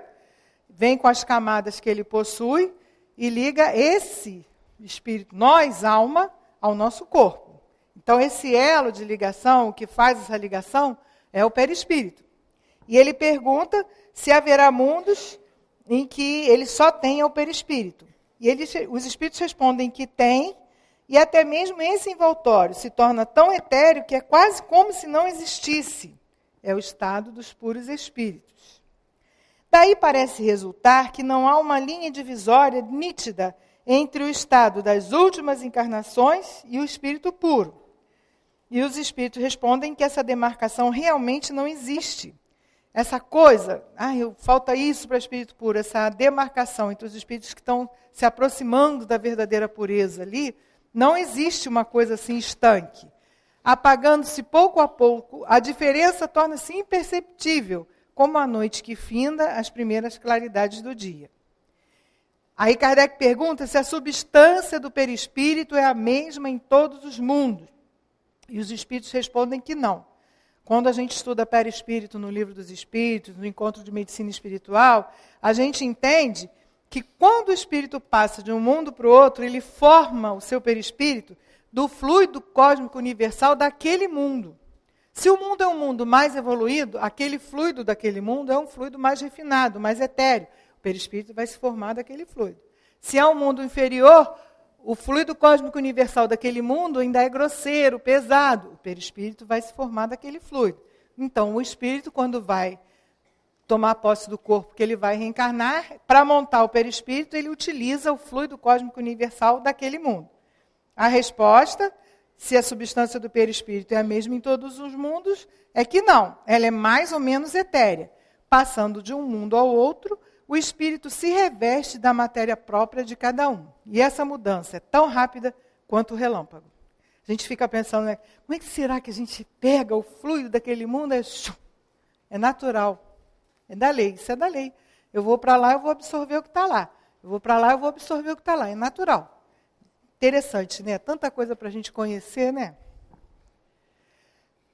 vem com as camadas que ele possui e liga esse espírito, nós, alma, ao nosso corpo. Então, esse elo de ligação, o que faz essa ligação, é o perispírito. E ele pergunta se haverá mundos em que ele só tenha o perispírito. E os espíritos respondem que tem, e até mesmo esse envoltório se torna tão etéreo que é quase como se não existisse. É o estado dos puros espíritos. Daí parece resultar que não há uma linha divisória nítida entre o estado das últimas encarnações e o espírito puro. E os espíritos respondem que essa demarcação realmente não existe. Essa coisa, falta isso para o espírito puro, essa demarcação entre os espíritos que estão se aproximando da verdadeira pureza ali, não existe uma coisa assim estanque. Apagando-se pouco a pouco, a diferença torna-se imperceptível, como a noite que finda as primeiras claridades do dia. Aí Kardec pergunta se a substância do perispírito é a mesma em todos os mundos. E os espíritos respondem que não. Quando a gente estuda perispírito no Livro dos Espíritos, no Encontro de Medicina Espiritual, a gente entende que quando o espírito passa de um mundo para o outro, ele forma o seu perispírito do fluido cósmico universal daquele mundo. Se o mundo é um mundo mais evoluído, aquele fluido daquele mundo é um fluido mais refinado, mais etéreo. O perispírito vai se formar daquele fluido. Se é um mundo inferior, o fluido cósmico universal daquele mundo ainda é grosseiro, pesado. O perispírito vai se formar daquele fluido. Então, o espírito, quando vai tomar posse do corpo, que ele vai reencarnar, para montar o perispírito, ele utiliza o fluido cósmico universal daquele mundo. A resposta, se a substância do perispírito é a mesma em todos os mundos, é que não. Ela é mais ou menos etérea. Passando de um mundo ao outro, o espírito se reveste da matéria própria de cada um. E essa mudança é tão rápida quanto o relâmpago. A gente fica pensando, né, como é que será que a gente pega o fluido daquele mundo? É natural. É da lei, isso é da lei. Eu vou para lá, eu vou absorver o que está lá. Eu vou para lá, eu vou absorver o que está lá. É natural. Interessante, né? Tanta coisa para a gente conhecer, né?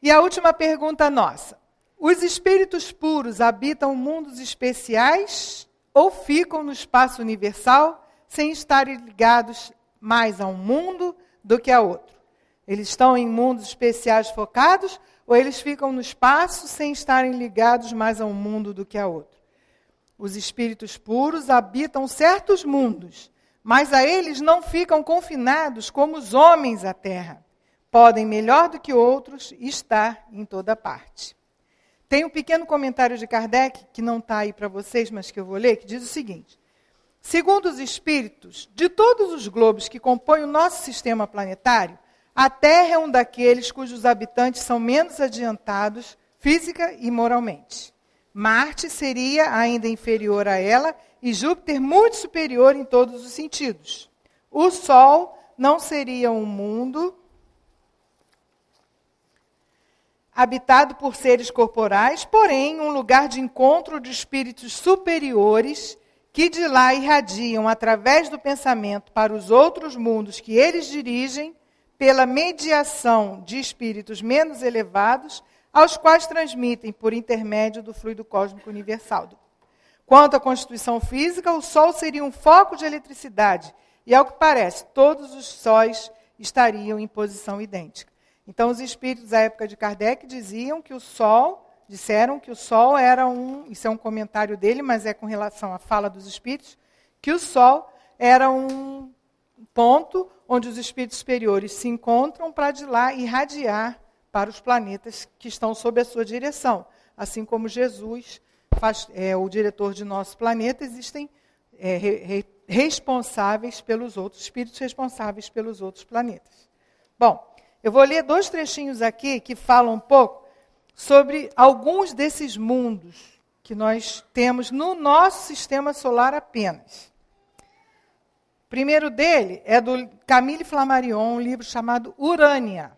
E a última pergunta nossa. Os espíritos puros habitam mundos especiais ou ficam no espaço universal sem estarem ligados mais a um mundo do que a outro? Eles estão em mundos especiais focados ou eles ficam no espaço sem estarem ligados mais a um mundo do que a outro? Os espíritos puros habitam certos mundos, mas a eles não ficam confinados como os homens à terra. Podem, melhor do que outros, estar em toda parte. Tem um pequeno comentário de Kardec, que não está aí para vocês, mas que eu vou ler, que diz o seguinte. Segundo os espíritos, de todos os globos que compõem o nosso sistema planetário, a Terra é um daqueles cujos habitantes são menos adiantados física e moralmente. Marte seria ainda inferior a ela e Júpiter muito superior em todos os sentidos. O Sol não seria um mundo habitado por seres corporais, porém um lugar de encontro de espíritos superiores que de lá irradiam através do pensamento para os outros mundos que eles dirigem pela mediação de espíritos menos elevados, aos quais transmitem por intermédio do fluido cósmico universal. Quanto à constituição física, o Sol seria um foco de eletricidade, e, ao que parece, todos os sóis estariam em posição idêntica. Então, os espíritos da época de Kardec disseram que o Sol era isso é um comentário dele, mas é com relação à fala dos espíritos, que o Sol era um ponto onde os espíritos superiores se encontram para de lá irradiar para os planetas que estão sob a sua direção. Assim como Jesus é o diretor de nosso planeta, existem responsáveis pelos outros, espíritos responsáveis pelos outros planetas. Bom, eu vou ler 2 trechinhos aqui que falam um pouco sobre alguns desses mundos que nós temos no nosso sistema solar apenas. O primeiro dele é do Camille Flammarion, um livro chamado Urânia.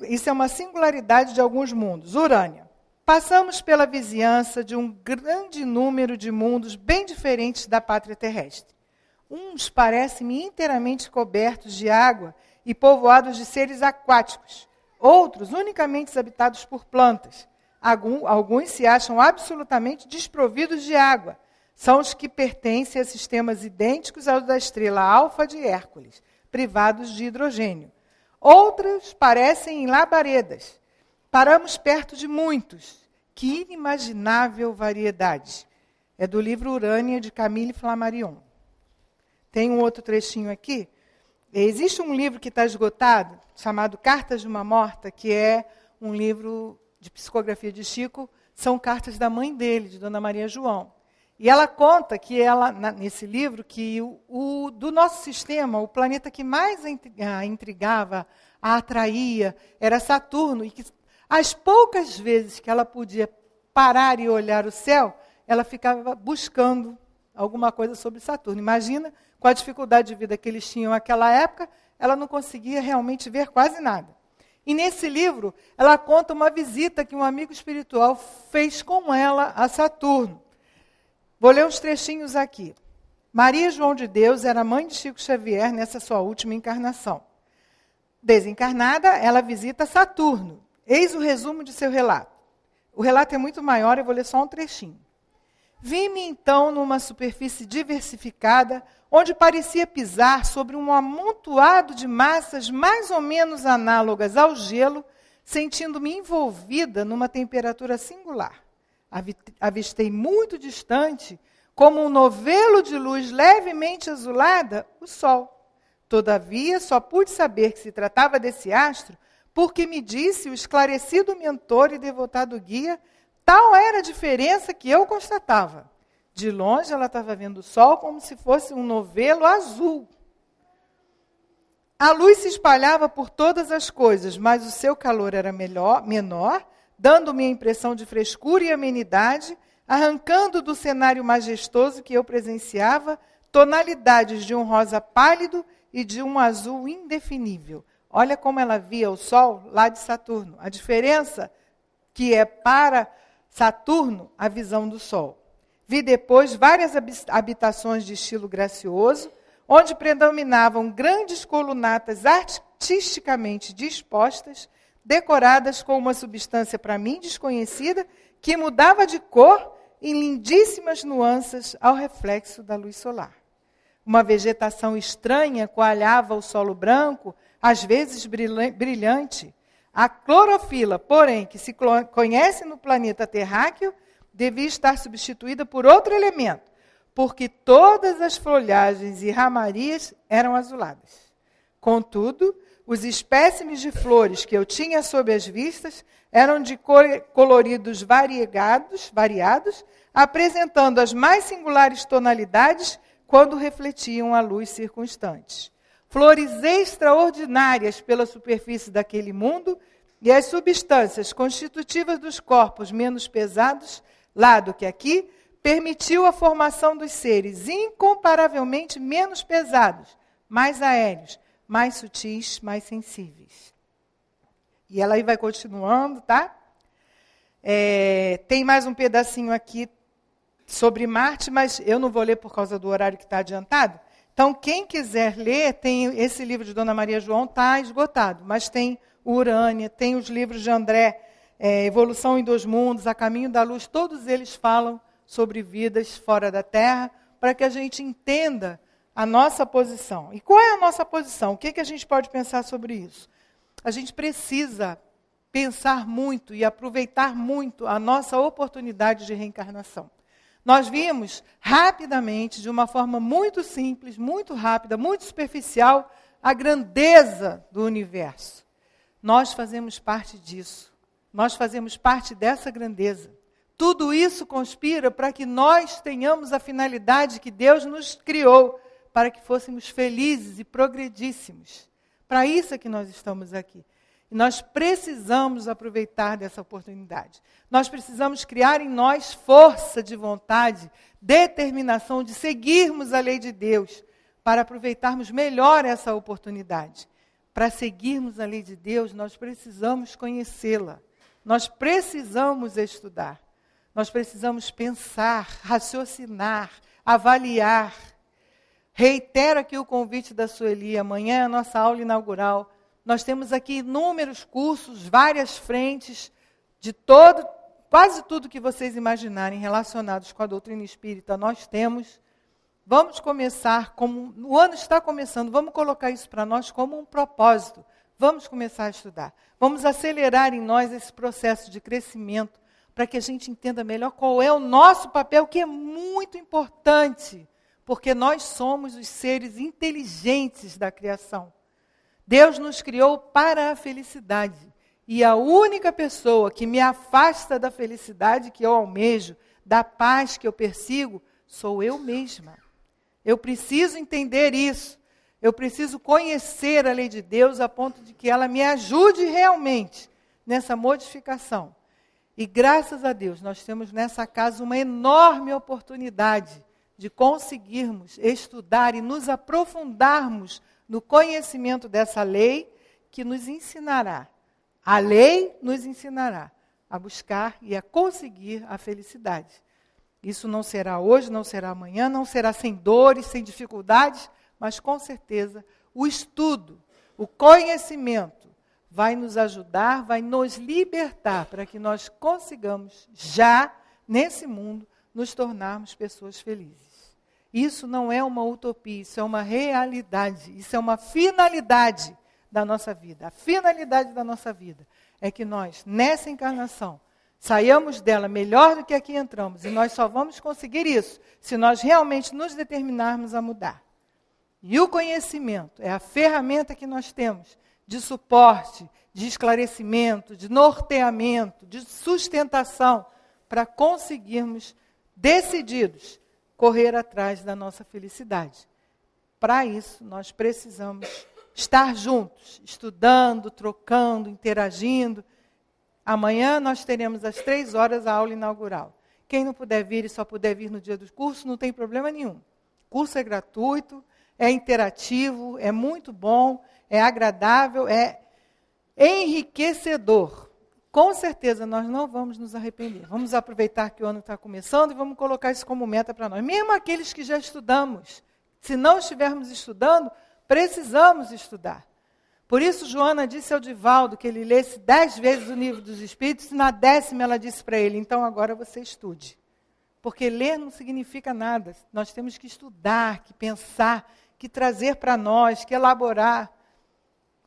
Isso é uma singularidade de alguns mundos. Urânia. Passamos pela vizinhança de um grande número de mundos bem diferentes da pátria terrestre. Uns parecem-me inteiramente cobertos de água e povoados de seres aquáticos. Outros unicamente habitados por plantas. Alguns se acham absolutamente desprovidos de água. São os que pertencem a sistemas idênticos aos da estrela Alfa de Hércules, privados de hidrogênio. Outros parecem em labaredas. Paramos perto de muitos. Que inimaginável variedade. É do livro Urânia, de Camille Flammarion. Tem um outro trechinho aqui. Existe um livro que está esgotado, chamado Cartas de uma Morta, que é um livro de psicografia de Chico. São cartas da mãe dele, de Dona Maria João. E ela conta que nesse livro, que do nosso sistema, o planeta que mais a intrigava, a atraía, era Saturno. E que as poucas vezes que ela podia parar e olhar o céu, ela ficava buscando alguma coisa sobre Saturno. Imagina, com a dificuldade de vida que eles tinham naquela época, ela não conseguia realmente ver quase nada. E nesse livro, ela conta uma visita que um amigo espiritual fez com ela a Saturno. Vou ler uns trechinhos aqui. Maria João de Deus era mãe de Chico Xavier nessa sua última encarnação. Desencarnada, ela visita Saturno. Eis o resumo de seu relato. O relato é muito maior, eu vou ler só um trechinho. Vi-me então numa superfície diversificada, onde parecia pisar sobre um amontoado de massas mais ou menos análogas ao gelo, sentindo-me envolvida numa temperatura singular. Avistei muito distante, como um novelo de luz levemente azulada, o sol. Todavia, só pude saber que se tratava desse astro, porque me disse o esclarecido mentor e devotado guia, tal era a diferença que eu constatava. De longe, ela estava vendo o sol como se fosse um novelo azul. A luz se espalhava por todas as coisas, mas o seu calor era menor, dando-me a impressão de frescura e amenidade, arrancando do cenário majestoso que eu presenciava tonalidades de um rosa pálido e de um azul indefinível. Olha como ela via o sol lá de Saturno. A diferença que é para Saturno a visão do sol. Vi depois várias habitações de estilo gracioso, onde predominavam grandes colunatas artisticamente dispostas, decoradas com uma substância para mim desconhecida, que mudava de cor em lindíssimas nuances ao reflexo da luz solar. Uma vegetação estranha coalhava o solo branco, às vezes brilhante. A clorofila, porém, que se conhece no planeta terráqueo, devia estar substituída por outro elemento, porque todas as folhagens e ramarias eram azuladas. Contudo, os espécimes de flores que eu tinha sob as vistas eram de coloridos variados, apresentando as mais singulares tonalidades quando refletiam a luz circunstante. Flores extraordinárias pela superfície daquele mundo e as substâncias constitutivas dos corpos menos pesados, lá do que aqui, permitiu a formação dos seres incomparavelmente menos pesados, mais aéreos, mais sutis, mais sensíveis. E ela aí vai continuando, tá? Tem mais um pedacinho aqui sobre Marte, mas eu não vou ler por causa do horário que está adiantado. Então, quem quiser ler, tem esse livro de Dona Maria João, está esgotado, mas tem o Urânia, tem os livros de André, Evolução em Dois Mundos, A Caminho da Luz, todos eles falam sobre vidas fora da Terra, para que a gente entenda a nossa posição. E qual é a nossa posição? O que a gente pode pensar sobre isso? A gente precisa pensar muito e aproveitar muito a nossa oportunidade de reencarnação. Nós vimos rapidamente, de uma forma muito simples, muito rápida, muito superficial, a grandeza do universo. Nós fazemos parte disso. Nós fazemos parte dessa grandeza. Tudo isso conspira para que nós tenhamos a finalidade que Deus nos criou, para que fôssemos felizes e progredíssemos. Para isso é que nós estamos aqui. E nós precisamos aproveitar dessa oportunidade. Nós precisamos criar em nós força de vontade, determinação de seguirmos a lei de Deus, para aproveitarmos melhor essa oportunidade. Para seguirmos a lei de Deus, nós precisamos conhecê-la. Nós precisamos estudar. Nós precisamos pensar, raciocinar, avaliar. Reitero aqui o convite da Sueli. Amanhã é a nossa aula inaugural. Nós temos aqui inúmeros cursos, várias frentes, de quase tudo que vocês imaginarem relacionados com a doutrina espírita, nós temos. Vamos começar, o ano está começando, vamos colocar isso para nós como um propósito. Vamos começar a estudar. Vamos acelerar em nós esse processo de crescimento, para que a gente entenda melhor qual é o nosso papel, que é muito importante, porque nós somos os seres inteligentes da criação. Deus nos criou para a felicidade. E a única pessoa que me afasta da felicidade que eu almejo, da paz que eu persigo, sou eu mesma. Eu preciso entender isso. Eu preciso conhecer a lei de Deus a ponto de que ela me ajude realmente nessa modificação. E graças a Deus, nós temos nessa casa uma enorme oportunidade de conseguirmos estudar e nos aprofundarmos no conhecimento dessa lei, que nos ensinará A lei nos ensinará a buscar e a conseguir a felicidade. Isso não será hoje, não será amanhã, não será sem dores, sem dificuldades, mas com certeza o estudo, o conhecimento vai nos ajudar, vai nos libertar para que nós consigamos já, nesse mundo, nos tornarmos pessoas felizes. Isso não é uma utopia, isso é uma realidade, isso é uma finalidade da nossa vida. A finalidade da nossa vida é que nós, nessa encarnação, saiamos dela melhor do que aqui entramos. E nós só vamos conseguir isso se nós realmente nos determinarmos a mudar. E o conhecimento é a ferramenta que nós temos de suporte, de esclarecimento, de norteamento, de sustentação, para conseguirmos, decididos, correr atrás da nossa felicidade. Para isso, nós precisamos estar juntos, estudando, trocando, interagindo. Amanhã nós teremos às 3h a aula inaugural. Quem não puder vir e só puder vir no dia do curso, não tem problema nenhum. O curso é gratuito, é interativo, é muito bom, é agradável, é enriquecedor. Com certeza nós não vamos nos arrepender. Vamos aproveitar que o ano está começando e vamos colocar isso como meta para nós. Mesmo aqueles que já estudamos. Se não estivermos estudando, precisamos estudar. Por isso, Joana disse ao Divaldo que ele lesse 10 vezes o Livro dos Espíritos, e na 10ª ela disse para ele, então agora você estude. Porque ler não significa nada. Nós temos que estudar, que pensar, que trazer para nós, que elaborar.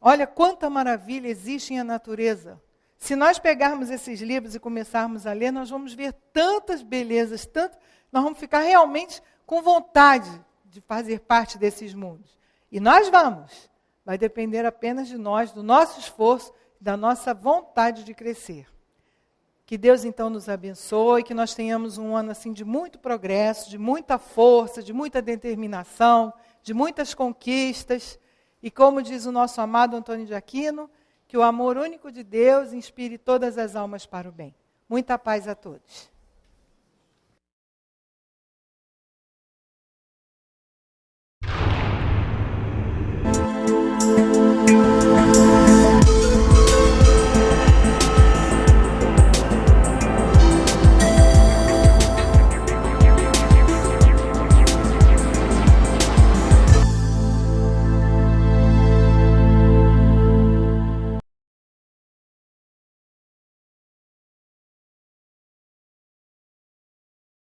Olha quanta maravilha existe na natureza. Se nós pegarmos esses livros e começarmos a ler, nós vamos ver tantas belezas, nós vamos ficar realmente com vontade de fazer parte desses mundos. E nós vamos. Vai depender apenas de nós, do nosso esforço, da nossa vontade de crescer. Que Deus, então, nos abençoe, que nós tenhamos um ano assim de muito progresso, de muita força, de muita determinação, de muitas conquistas. E como diz o nosso amado Antônio de Aquino, que o amor único de Deus inspire todas as almas para o bem. Muita paz a todos.